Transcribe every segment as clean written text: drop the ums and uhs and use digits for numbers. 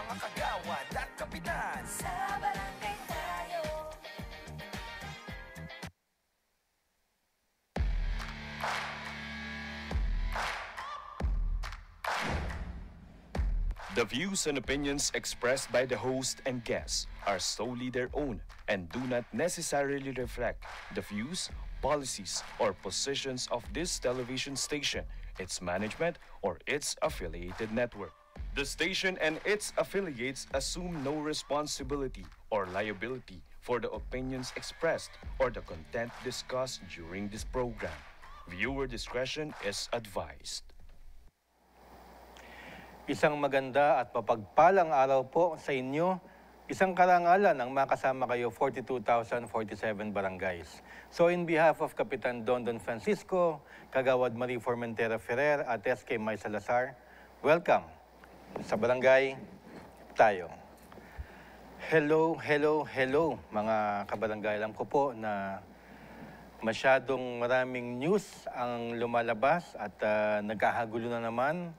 mga kagawad at kapitan. Sa barangay tayo. The views and opinions expressed by the host and guests are solely their own and do not necessarily reflect the views, policies, or positions of this television station, its management, or its affiliated network. The station and its affiliates assume no responsibility or liability for the opinions expressed or the content discussed during this program. Viewer discretion is advised. Isang maganda at mapagpalang araw po sa inyo. Isang karangalan ang makasama kayo 42,047 barangays. So in behalf of Kapitan Dondon Francisco, Kagawad Marie Formentera Ferrer at SK May Salazar, welcome sa Barangay Tayo. Hello, hello, hello mga kabarangay. Alam ko po na masyadong maraming news ang lumalabas at nagkakagulo na naman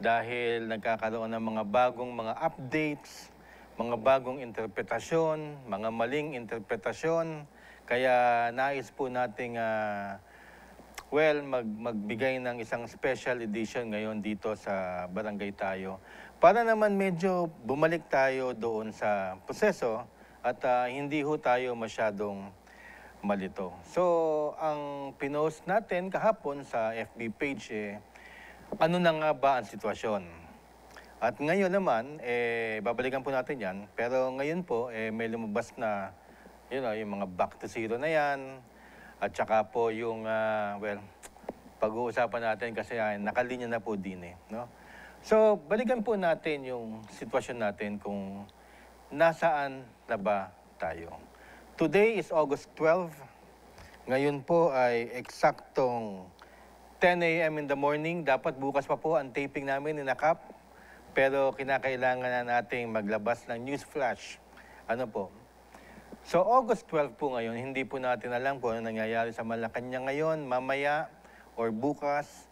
dahil nagkakaroon ng mga bagong mga updates, mga bagong interpretasyon, mga maling interpretasyon. Kaya nais po nating magbigay ng isang special edition ngayon dito sa Barangay Tayo. Para naman medyo bumalik tayo doon sa proseso at hindi ho tayo masyadong malito. So, ang pinost natin kahapon sa FB page ano na nga ba ang sitwasyon? At ngayon naman, babalikan po natin yan. Pero ngayon po, may lumabas na, yung mga back to zero na yan. At saka po yung, pag-uusapan natin kasi nakalinya na po din no? So, balikan po natin yung sitwasyon natin kung nasaan na ba tayo. Today is August 12. Ngayon po ay eksaktong 10 a.m. in the morning. Dapat bukas pa po ang taping namin ni Nakap. Pero kinakailangan na nating maglabas ng news flash. Ano po? So August 12 po ngayon, hindi po natin alam kung ano nangyayari sa Malacanang ngayon, mamaya, or bukas.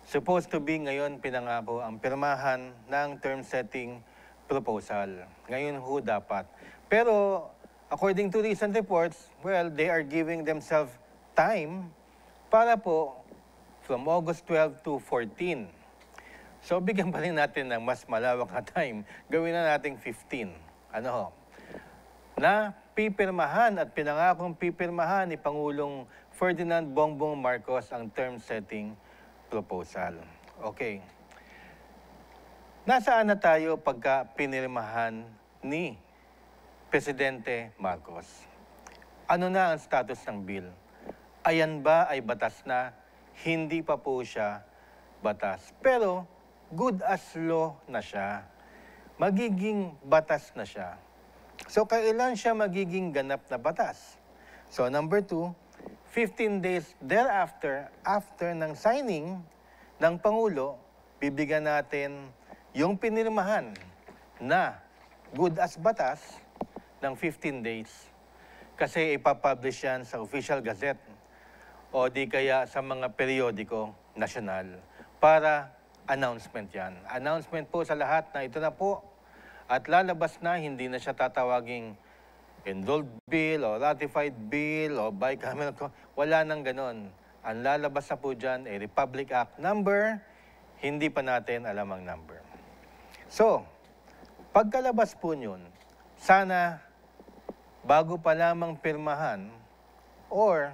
Supposed to be ngayon pinangako ang pirmahan ng term setting proposal. Ngayon ho dapat. Pero according to recent reports, they are giving themselves time para po from August 12 to 14. So, bigyan pa rin natin ng mas malawak na time. Gawin na natin 15. Ano ho? Na pipirmahan at pinangakong pipirmahan ni Pangulong Ferdinand Bongbong Marcos ang term setting proposal. Okay. Nasaan na tayo pagka pinirmahan ni Presidente Marcos? Ano na ang status ng bill? Ayan ba ay batas na? Hindi pa po siya batas. Pero, good as law na siya. Magiging batas na siya. So, kailan siya magiging ganap na batas? So, number 2, 15 days thereafter, after ng signing ng Pangulo, bibigyan natin yung pinirmahan na good as batas ng 15 days. Kasi ipapublish yan sa Official Gazette o di kaya sa mga periodiko nasyonal para announcement yan. Announcement po sa lahat na ito na po at lalabas na, hindi na siya tatawaging enrolled bill o ratified bill o bicameral. Wala nang ganon. Ang lalabas na po dyan ay Republic Act number, hindi pa natin alam ang number. So, pagkalabas po yun, sana bago pa lamang pirmahan or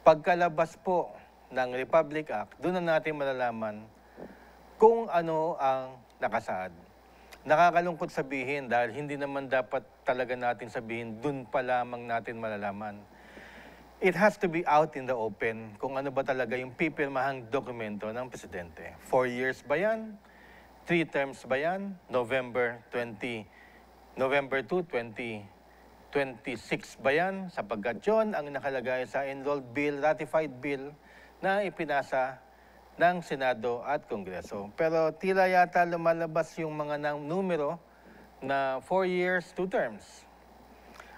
pagkalabas po ng Republic Act, doon na natin malalaman kung ano ang nakasaad. Nakakalungkot sabihin dahil hindi naman dapat talaga natin sabihin, doon pa lamang natin malalaman. It has to be out in the open kung ano ba talaga yung pipirmahang dokumento ng Presidente. 4 years ba yan? 3 terms ba yan? November 2, 2026 ba yan? Sapagkat yun ang nakalagay sa enrolled bill, ratified bill na ipinasa ng Senado at Kongreso. Pero tila yata lumalabas yung mga numero na 4 years, 2 terms.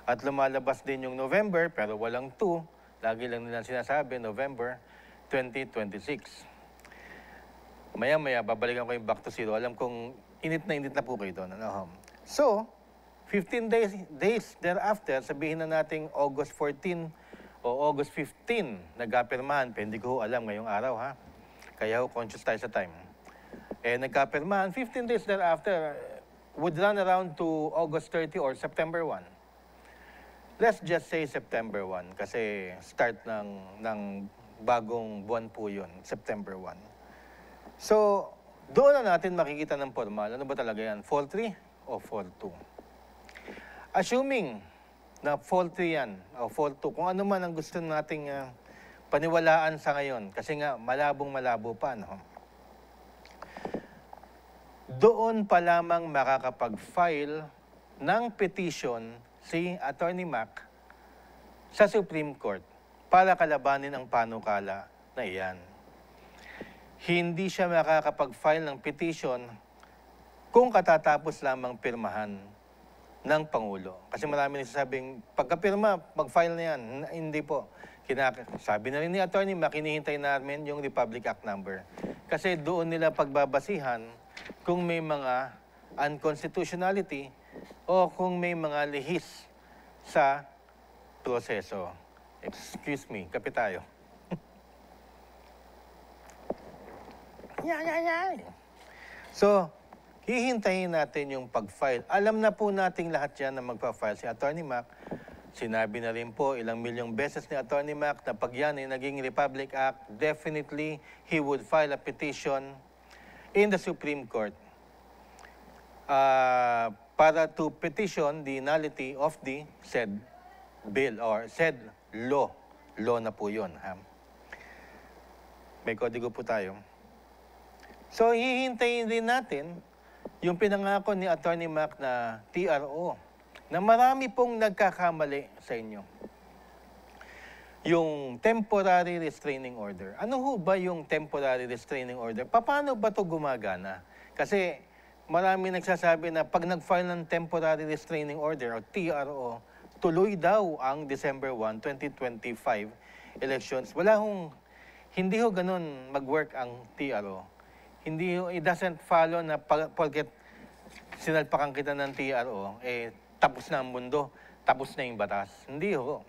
At lumalabas din yung November, pero walang 2. Lagi lang nila sinasabi, November 2026. Maya-maya, babalikan ko yung back to zero. Alam kong init na po kayo doon. Ano? So, 15 days thereafter, sabihin na natin August 14 o August 15, nagkapirmahan. Hindi ko alam ngayong araw, ha? Kaya conscious tayo sa time. Nagkapirmahan, 15 days thereafter, would run around to August 30 or September 1. Let's just say September 1 kasi start ng bagong buwan po yun, September 1. So, doon na natin makikita ng formal. Ano ba talaga yan? Fall 3 o Fall 2? Assuming na Fall 3 yan o Fall 2, kung ano man ang gusto nating paniwalaan sa ngayon, kasi nga malabong-malabo pa, no? Doon pa lamang makakapag-file ng petition si Attorney Mac sa Supreme Court para kalabanin ang panukala na iyan. Hindi siya makakapag-file ng petition kung katatapos lamang pirmahan ng Pangulo. Kasi marami nagsasabing, pagkapirma, mag-file na yan. Hindi po. Sabi na rin ni Attorney Mac, hinihintay namin yung Republic Act number. Kasi doon nila pagbabasihan kung may mga unconstitutionality o kung may mga lihis sa proseso. Excuse me, kape tayo. So, hihintayin natin yung pag-file. Alam na po nating lahat yan na magpa-file si Attorney Mac. Sinabi na rin po ilang milyong beses ni Attorney Mac na pag yan ay naging Republic Act, definitely he would file a petition in the Supreme Court para to petition the nullity of the said bill or said law. Law na po yun. Ha? May kodigo po tayo. So, hihintayin din natin yung pinangako ni Attorney Mac na TRO na marami pong nagkakamali sa inyo. Yung temporary restraining order. Ano ho ba yung temporary restraining order? Paano ba ito gumagana? Kasi marami nagsasabi na pag nag-file ng temporary restraining order o TRO, tuloy daw ang December 1, 2025 elections. Hindi ho ganun mag-work ang TRO. Hindi ho, it doesn't follow na porket sinalpakan kita ng TRO, tapos na ang mundo, tapos na yung batas. Hindi ho.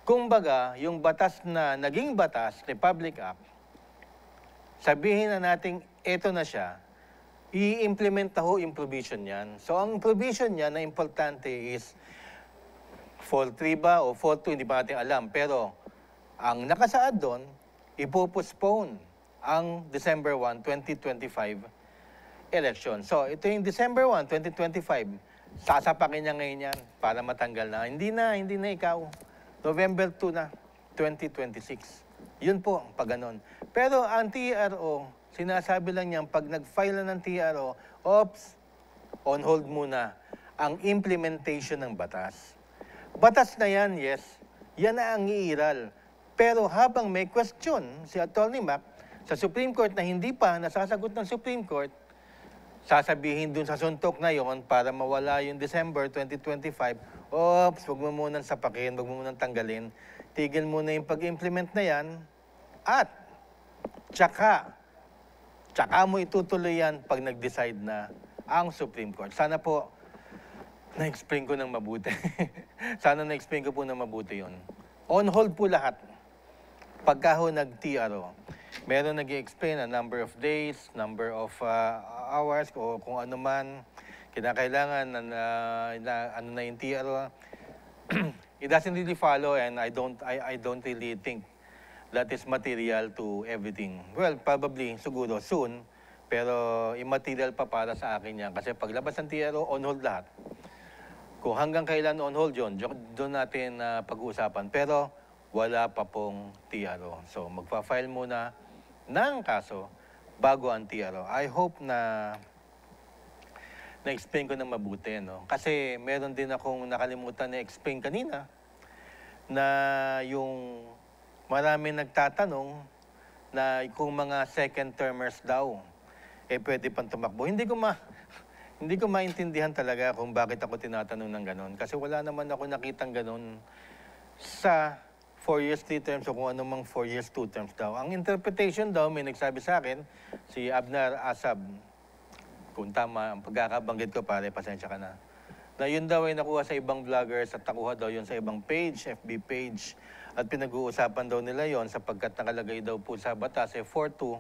Kumbaga, yung batas na naging batas, Republic Act, sabihin na natin, eto na siya, i-implement na ho yung provision yan. So, ang provision niya na importante is Fall 3 ba o Fall 2, hindi pa natin alam. Pero, ang nakasaad doon, ipopostpone ang December 1, 2025 election. So, ito yung December 1, 2025, sasapakin niya ngayon yan para matanggal na. Hindi na ikaw. November 2 na, 2026. Yun po, pag ganon. Pero ang TRO, sinasabi lang niyan, pag nag-file na ng TRO, on hold muna ang implementation ng batas. Batas na yan, yes. Yan na ang iiral. Pero habang may question si Attorney Mac sa Supreme Court na hindi pa nasasagot ng Supreme Court, sasabihin dun sa suntok na yon para mawala yung December 2025, wag mo munang sapakin, wag mo munang tanggalin, tigil muna yung pag-implement na yan, at tsaka mo itutuloy yan pag nag-decide na ang Supreme Court. Sana po, na-explain ko ng mabuti. Sana na-explain ko po ng mabuti yon. On hold po lahat. Pagka ho nag-TRO, meron nag-explain a number of days, number of hours, o kung ano man, kinakailangan ano na yung TRO. It doesn't really follow and I don't really think that is material to everything. Well, probably, siguro, soon, pero immaterial pa para sa akin yan. Kasi paglabas ng TRO, on hold lahat. Kung hanggang kailan on hold yun, doon natin pag-uusapan. Pero wala pa pong TRO. So, magpa-file muna ng kaso bago ang TRO. I hope na na-explain ko ng mabuti, no? Kasi meron din akong nakalimutan na-explain kanina na yung marami nagtatanong na kung mga second termers daw, pwede pang tumakbo. Hindi ko maintindihan talaga kung bakit ako tinatanong ng ganon. Kasi wala naman ako nakitang ganon sa 4 years, 3 terms o kung anumang 4 years, 2 terms daw. Ang interpretation daw, may nagsabi sa akin, si Abner Asab, kung tama ang pagkakabanggit ko, pare, pasensya ka na. Na yun daw ay nakuha sa ibang vloggers at nakuha daw yun sa ibang page, FB page. At pinag-uusapan daw nila yon sapagkat nakalagay daw po sa batas, 4-2.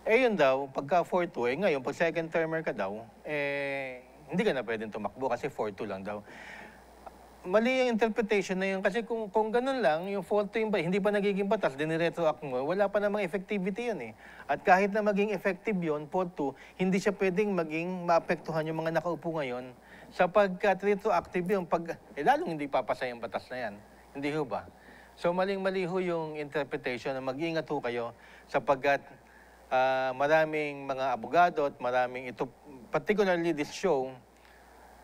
Yun daw, pagka 4-2, ngayon, pag second termer ka daw, hindi ka na pwedeng tumakbo kasi 4-2 lang daw. Mali yung interpretation na yun kasi kung ganun lang, yung 4-2 yung hindi pa nagiging batas, diniretroact mo, wala pa namang effectivity yun eh. At kahit na maging effective yun, 4-2, hindi siya pwedeng maging maapektuhan yung mga nakaupo ngayon sapagkat retroactive yun, lalong hindi papasa yung batas na yan. Hindi ho ba? So maling-mali ho yung interpretation na mag-iingat ho kayo sapagkat maraming mga abogado at maraming ito, particularly this show,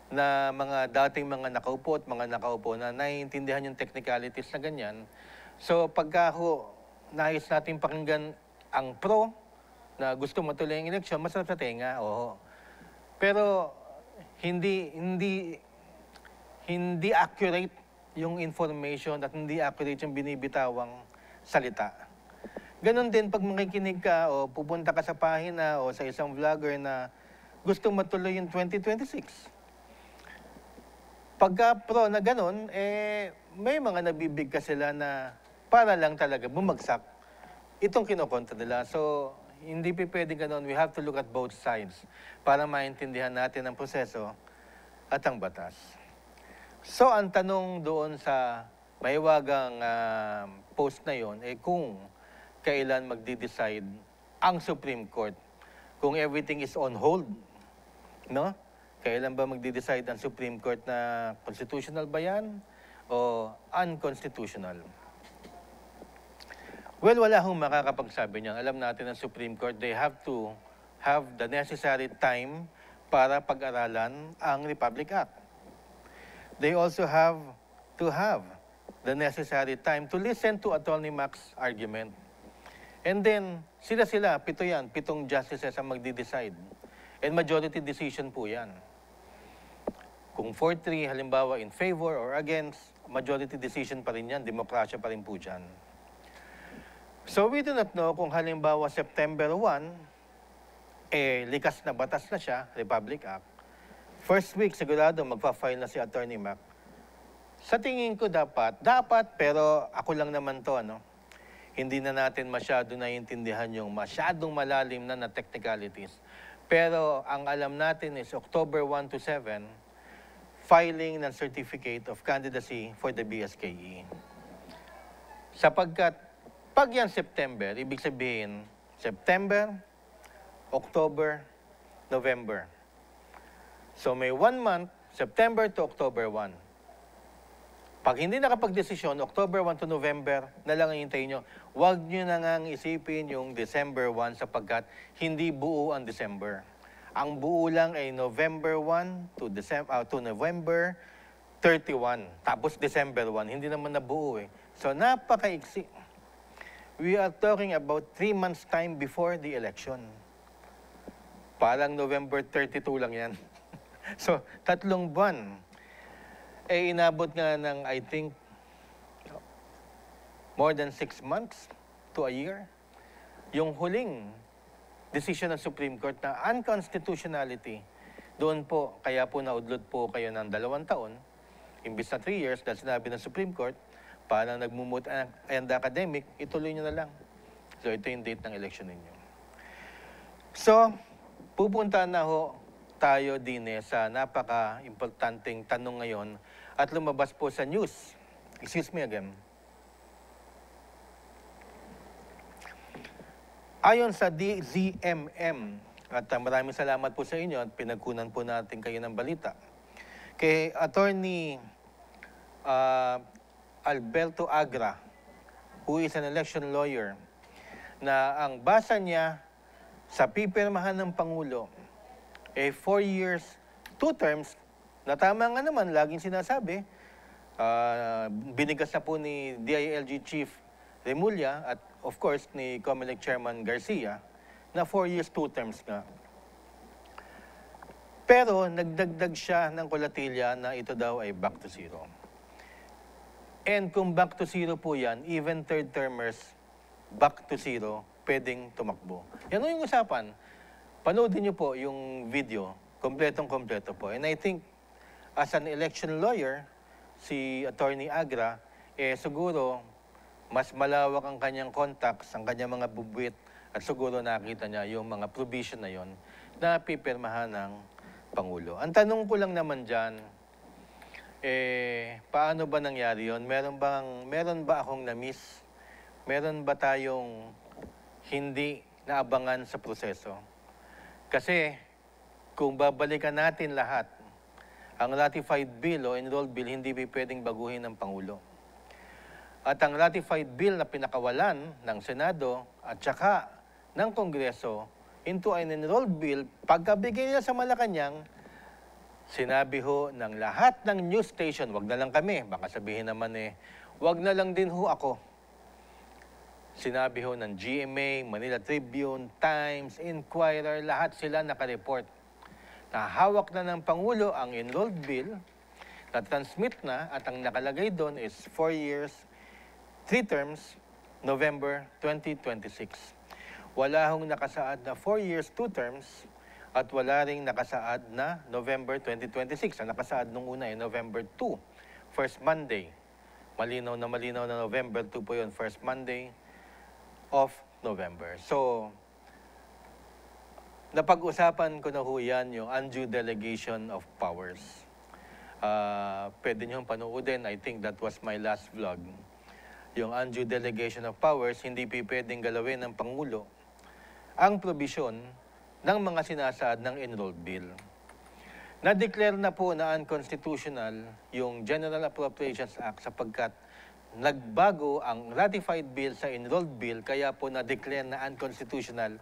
na mga dating mga nakaupo at mga nakaupo na naiintindihan yung technicalities na ganyan. So pagka ho, nais natin pakinggan ang pro na gusto matuloy ang eleksyon, masarap sa tenga, oo. Pero hindi accurate yung information at hindi accurate yung binibitawang salita. Ganon din pag makikinig ka o pupunta ka sa pahina o sa isang vlogger na gustong matuloy yung 2026. Pagka pro na ganon, may mga nabibigkas sila na para lang talaga bumagsak itong kinokontra nila. So, hindi pwedeng ganon. We have to look at both sides para maintindihan natin ang proseso at ang batas. So, ang tanong doon sa mahiwagang post na yon, kung kailan magde-decide ang Supreme Court, kung everything is on hold, no? Kailan ba magde-decide ang Supreme Court na constitutional ba yan o unconstitutional? Well, wala hong makakapagsabi niyan. Alam natin ang Supreme Court, they have to have the necessary time para pag-aralan ang Republic Act. They also have to have the necessary time to listen to Attorney Mac's argument. And then, sila-sila, pitong justices ang magde-decide. And majority decision po yan. Kung 4-3, halimbawa, in favor or against, majority decision pa rin yan, demokrasya pa rin po dyan. So we do not know kung halimbawa September 1, likas na batas na siya, Republic Act. First week, sigurado magpa-file na si Attorney Mac. Sa tingin ko dapat, pero ako lang naman to, ano? Hindi na natin masyado naiintindihan yung masyadong malalim na technicalities. Pero ang alam natin is October 1 to 7, filing ng Certificate of Candidacy for the BSKE. Sapagkat pag yan September, ibig sabihin September, October, November. So may 1 month, September to October 1. Pag hindi nakapag-desisyon, October 1 to November, na lang hintayin nyo. Huwag nyo na ngang isipin yung December 1 sapagkat hindi buo ang December. Ang buo lang ay November 1 to November 31. Tapos December 1. Hindi naman nabuo eh. So napakaiksi. We are talking about 3 months time before the election. Parang November 32 lang yan. So 3 buwan. Inabot nga ng, I think, more than 6 months to a year. Yung huling decision ng Supreme Court na unconstitutionality, doon po, kaya po naudlot po kayo ng 2 taon, imbis na 3 years, dahil sinabi ng Supreme Court, parang nagmumut and academic, ituloy nyo na lang. So ito yung date ng election ninyo. So, pupunta na ho tayo din sa napaka-importanting tanong ngayon at lumabas po sa news. Excuse me again. Ayon sa DZMM, at maraming salamat po sa inyo at pinagkunan po natin kayo ng balita, kay Attorney Alberto Agra, who is an election lawyer, na ang basa niya sa pipirmahan ng Pangulo, 4 years, 2 terms, na tama nga naman, laging sinasabi, binigas na po ni DILG Chief Remulla at of course ni COMELEC Chairman Garcia na 4 years, 2 terms nga. Pero nagdagdag siya ng kolatilya na ito daw ay back to zero. And kung back to zero po yan, even third termers, back to zero, pwedeng tumakbo. Yan yung usapan. panoodin niyo po yung video, kompletong-kompleto po. And I think, as an election lawyer, si Attorney Agra, siguro, mas malawak ang kanyang contacts, ang kanyang mga bubwit, at siguro nakita niya yung mga provision na yon na pipirmahan ng Pangulo. Ang tanong ko lang naman dyan, paano ba nangyari yon? Meron ba akong na-miss? Meron ba tayong hindi naabangan sa proseso? Kasi kung babalikan natin lahat, ang ratified bill o enrolled bill hindi pwedeng baguhin ng Pangulo. At ang ratified bill na pinakawalan ng Senado at saka ng Kongreso into an enrolled bill, pagkabigay nila sa Malacanang, sinabi ho ng lahat ng news station, wag na lang kami, baka sabihin naman wag na lang din ho ako. Sinabi ho ng GMA, Manila Tribune, Times, Inquirer, lahat sila nakareport na hawak na ng Pangulo ang enrolled bill, na transmit na at ang nakalagay doon is 4 years, 3 terms, November 2026. Wala hong nakasaad na 4 years, 2 terms, at wala ring nakasaad na November 2026. Ang nakasaad nung una ay November 2, first Monday. Malinaw na November 2 po yun, first Monday of November. So, napag-usapan ko na ho yan, yung undue delegation of powers. Pwede nyo panoodin, I think that was my last vlog. Yung undue delegation of powers, hindi pwedeng galawin ng Pangulo ang probisyon ng mga sinasaad ng enrolled bill. Na-declare na po na unconstitutional yung General Appropriations Act sapagkat nagbago ang ratified bill sa enrolled bill, kaya po na-declare na unconstitutional,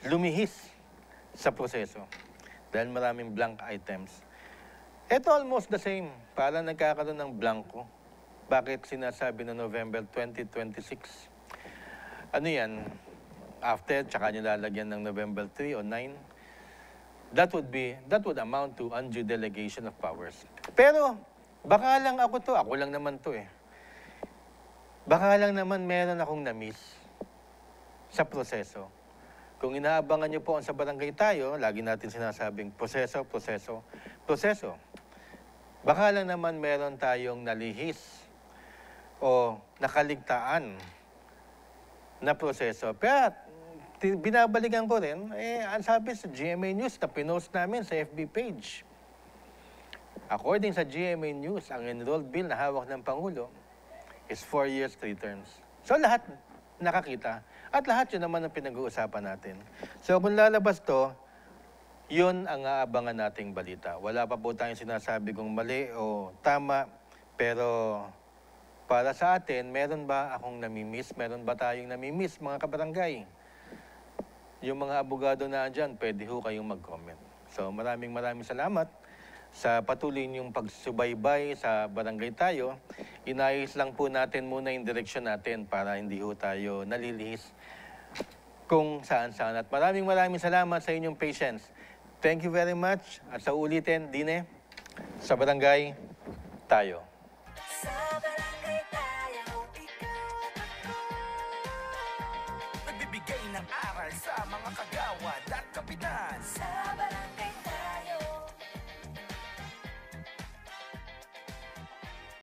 lumihis sa proseso dahil maraming blank items. Ito almost the same. Para nagkakaroon ng blanco. Bakit sinasabi na November 2026? Ano yan? After, tsaka nyo lalagyan ng November 3 o 9. That would amount to undue delegation of powers. Pero, baka lang ako lang naman to Baka lang naman meron akong na-miss sa proseso. Kung inaabangan nyo po ang sa barangay tayo, lagi natin sinasabing proseso. Baka lang naman meron tayong nalihis o nakaligtaan na proseso. Pero binabalikan ko rin, ang sabi sa GMA News na pinost namin sa FB page. According sa GMA News, ang enrolled bill na hawak ng Pangulo is 4 years, 3 terms. So lahat nakakita. At lahat yun naman ang pinag-uusapan natin. So kung lalabas to, yun ang aabangan nating balita. Wala pa po tayong sinasabi kung mali o tama, pero para sa atin, meron ba akong namimiss? Meron ba tayong namimiss, mga kabarangay? Yung mga abogado na dyan, pwede ho kayong mag-comment. So maraming salamat sa patuloy niyong pagsubaybay sa barangay tayo. Inayos lang po natin muna yung direksyon natin para hindi ho tayo nalilihis kung saan-saan. At maraming salamat sa inyong patience. Thank you very much. At sa ulitin, Dine, sa barangay tayo. Sa barangay tayo, ikaw at ako. Nagbibigay ng aral sa mga